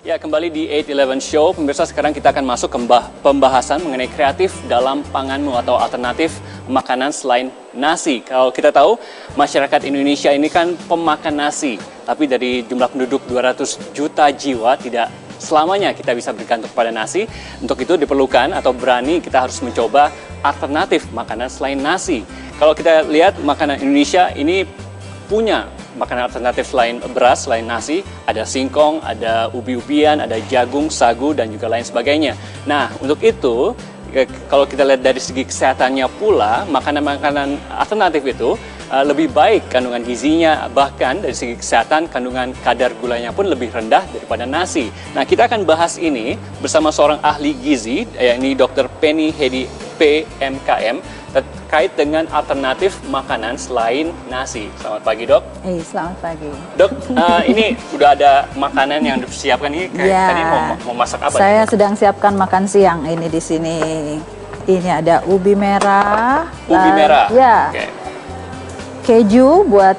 Ya, kembali di 8-11 Show. Pemirsa, sekarang kita akan masuk ke pembahasan mengenai kreatif dalam panganmu atau alternatif makanan selain nasi. Kalau kita tahu, masyarakat Indonesia ini kan pemakan nasi. Tapi dari jumlah penduduk 200 juta jiwa, tidak selamanya kita bisa bergantung pada nasi. Untuk itu diperlukan atau berani kita harus mencoba alternatif makanan selain nasi. Kalau kita lihat makanan Indonesia ini punya makanan alternatif selain beras, selain nasi, ada singkong, ada ubi-ubian, ada jagung, sagu, dan juga lain sebagainya. Nah, untuk itu, kalau kita lihat dari segi kesehatannya pula, makanan-makanan alternatif itu lebih baik kandungan gizinya, bahkan dari segi kesehatan, kandungan kadar gulanya pun lebih rendah daripada nasi. Nah, kita akan bahas ini bersama seorang ahli gizi, yakni Dr. Penny Hedi, PMKM, terkait dengan alternatif makanan selain nasi. Selamat pagi, Dok. Selamat pagi. Dok, ini udah ada makanan yang disiapkan ini. Tadi mau masak apa? Saya sedang siapkan makan siang ini di sini. Ini ada ubi merah. Ubi merah. Ya. Okay. Keju buat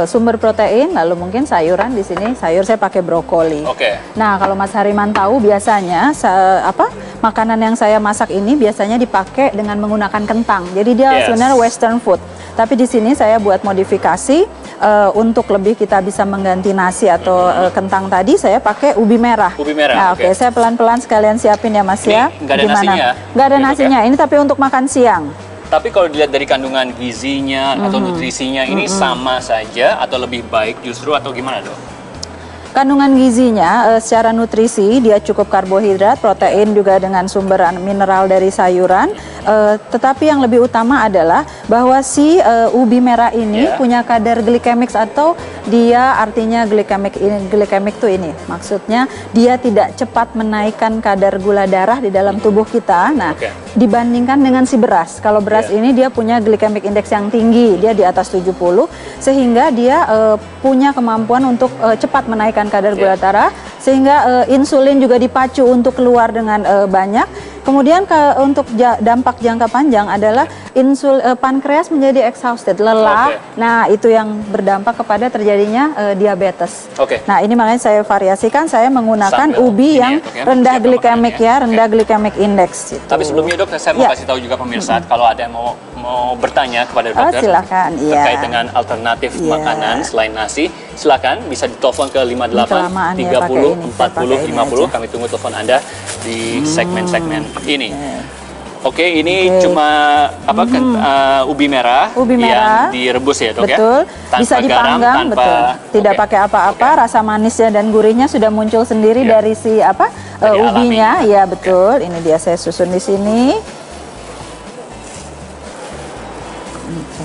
sumber protein, lalu mungkin sayuran di sini. Sayur saya pakai brokoli. Oke. Nah, kalau Mas Hariman tahu biasanya makanan yang saya masak ini biasanya dipakai dengan menggunakan kentang. Jadi dia sebenarnya western food. Tapi di sini saya buat modifikasi untuk lebih kita bisa mengganti nasi atau kentang tadi, saya pakai ubi merah. Ubi merah. Nah, oke, saya pelan-pelan sekalian siapin ya, Mas ya. Nggak ada nasinya? Nggak ada nasinya. Ini tapi untuk makan siang. Tapi kalau dilihat dari kandungan gizinya atau nutrisinya ini sama saja atau lebih baik justru atau gimana, Dok? Kandungan gizinya secara nutrisi dia cukup karbohidrat, protein juga dengan sumber mineral dari sayuran. Tetapi yang lebih utama adalah bahwa si ubi merah ini punya kadar glikemik atau dia artinya glikemik itu ini. Maksudnya dia tidak cepat menaikkan kadar gula darah di dalam tubuh kita. Nah, dibandingkan dengan si beras. Kalau beras ini dia punya glikemik indeks yang tinggi, dia di atas 70 sehingga dia punya kemampuan untuk cepat menaikkan kadar gula darah, sehingga insulin juga dipacu untuk keluar dengan banyak. Kemudian untuk dampak jangka panjang adalah pankreas menjadi exhausted, lelah. Nah, itu yang berdampak kepada terjadinya diabetes. Nah, ini makanya saya variasikan, saya menggunakan ubi yang rendah glikemik rendah glikemik indeks. Tapi sebelumnya, Dok, saya mau kasih tahu juga pemirsa, kalau ada yang mau bertanya kepada dokter silakan, terkait dengan alternatif makanan selain nasi, silakan bisa ditelepon ke 58 30 40 50. Kami tunggu telepon Anda di segmen-segmen ini. Oke, ini cuma ubi merah yang direbus ya, Dok. Betul. Tanpa bisa dipanggang, garam, betul. Tidak pakai apa-apa, rasa manisnya dan gurihnya sudah muncul sendiri dari si ubinya. Ya, betul. Ini dia saya susun di sini.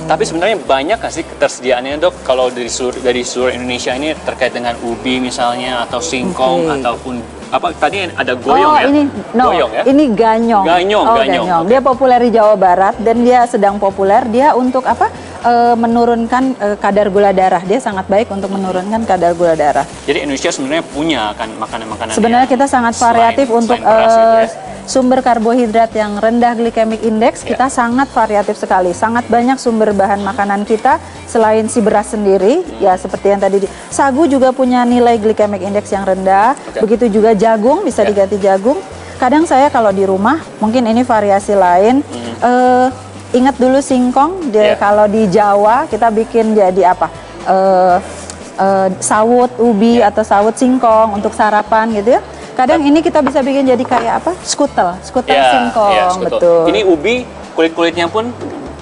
Tapi sebenarnya banyak nggak sih ketersediaannya, Dok, kalau dari seluruh Indonesia ini terkait dengan ubi misalnya atau singkong ataupun apa tadi ada goyong goyong ya? Ini ganyong. Ganyong. Dia populer di Jawa Barat dan dia sedang populer. Dia untuk menurunkan kadar gula darah. Dia sangat baik untuk menurunkan kadar gula darah. Jadi Indonesia sebenarnya punya kan makanan-makanan. Sebenarnya kita sangat variatif untuk sumber karbohidrat yang rendah glikemik indeks. Kita sangat variatif sekali. Sangat banyak sumber bahan makanan kita selain si beras sendiri. Ya, seperti yang tadi sagu juga punya nilai glikemik indeks yang rendah. Begitu juga jagung, bisa diganti jagung. Kadang saya kalau di rumah, mungkin ini variasi lain. Ingat dulu singkong, kalau di Jawa kita bikin jadi apa? Sawut ubi atau sawut singkong untuk sarapan gitu ya. Kadang ini kita bisa bikin jadi kayak apa? Skutel singkong, betul. Ini ubi kulit-kulitnya pun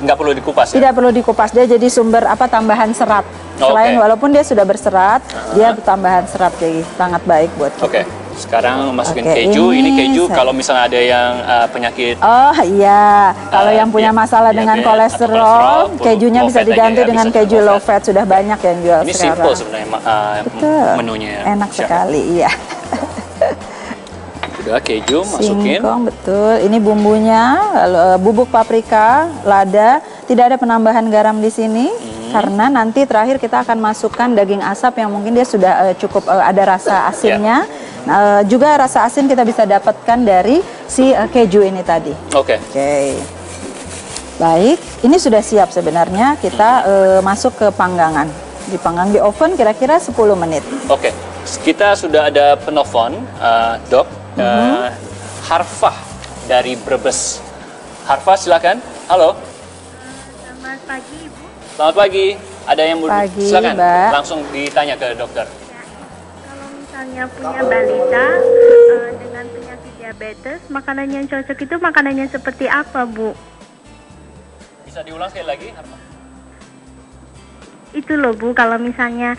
nggak perlu dikupas ya? Tidak perlu dikupas, dia jadi sumber tambahan serat. Selain walaupun dia sudah berserat, dia tambahan serat, jadi sangat baik buat kita. Sekarang masukin keju. Ini keju kalau misalnya ada yang penyakit. Oh iya, kalau yang punya masalah dengan kolesterol, kejunya bisa diganti dengan keju low fat. Sudah banyak yang jual sekarang. Ini simple sebenarnya menunya. Enak sekali, iya. Udah keju masukin. Singkong, betul. Ini bumbunya, lalu bubuk paprika, lada. Tidak ada penambahan garam di sini karena nanti terakhir kita akan masukkan daging asap yang mungkin dia sudah cukup ada rasa asinnya. Juga rasa asin kita bisa dapatkan dari si keju ini tadi. Oke. Baik, ini sudah siap sebenarnya. Kita masuk ke panggangan. Dipanggang di oven kira-kira 10 menit. kita sudah ada penelpon, Dok, Harfah dari Brebes. Harfah, silakan. Halo. Selamat pagi, Ibu. Selamat pagi. Ada yang mau Pagi, silakan Mbak. langsung ditanya ke dokter. Kalau misalnya punya balita dengan penyakit diabetes, makanan yang cocok itu makanannya seperti apa, Bu? Bisa diulang sekali lagi, Harfah? Itu loh, Bu, kalau misalnya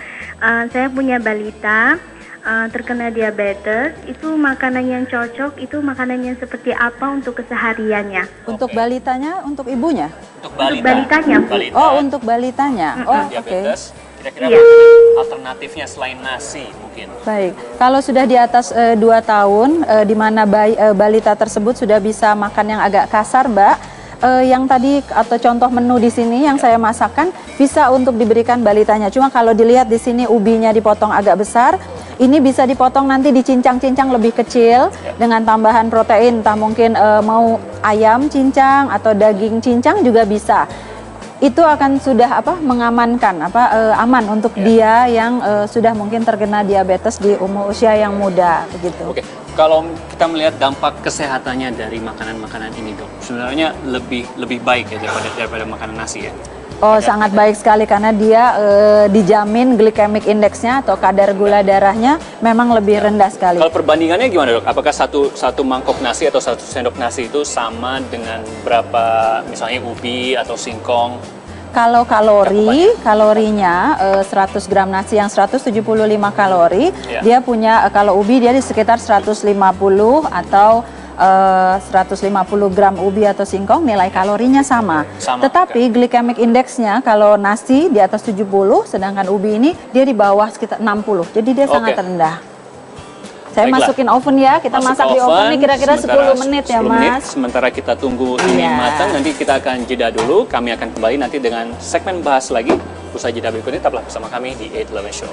saya punya balita terkena diabetes, itu makanan yang cocok, itu makanan yang seperti apa untuk kesehariannya? Untuk Oke. balitanya, untuk ibunya? Untuk balitanya, Bu. Balita Oh, untuk balitanya. Oh, oke. diabetes, kira-kira Iya. alternatifnya selain nasi mungkin. Baik, kalau sudah di atas 2 tahun, di mana balita tersebut sudah bisa makan yang agak kasar, Mbak, yang tadi atau contoh menu di sini yang saya masakkan bisa untuk diberikan balitanya. Cuma kalau dilihat di sini ubinya dipotong agak besar, ini bisa dipotong nanti dicincang-cincang lebih kecil dengan tambahan protein, entah mungkin mau ayam cincang atau daging cincang juga bisa. Itu akan sudah mengamankan aman untuk dia yang sudah mungkin terkena diabetes di usia yang muda begitu. Oke, kalau kita melihat dampak kesehatannya dari makanan-makanan ini, Dok, sebenarnya lebih baik ya daripada makanan nasi ya. Oh, sangat baik sekali karena dia dijamin glycemic indexnya atau kadar gula darahnya memang lebih rendah sekali. Kalau perbandingannya gimana, Dok? Apakah satu mangkok nasi atau satu sendok nasi itu sama dengan berapa misalnya ubi atau singkong? Kalau kalorinya 100 gram nasi yang 175 kalori, Ya. dia punya kalau ubi dia di sekitar 150 atau 150 gram ubi atau singkong nilai kalorinya sama. Sama, Tetapi glycemic indexnya kalau nasi di atas 70, sedangkan ubi ini dia di bawah sekitar 60. Jadi dia sangat Oke. rendah. Saya Baiklah. masukin oven ya, kita Masuk masak ke di oven nih kira-kira sementara 10 menit ya 10 menit, Mas. sementara kita tunggu ini Iya. matang, nanti kita akan jeda dulu. Kami akan kembali nanti dengan segmen bahas lagi. Usai jeda berikutnya, tetaplah bersama kami di 811 Show.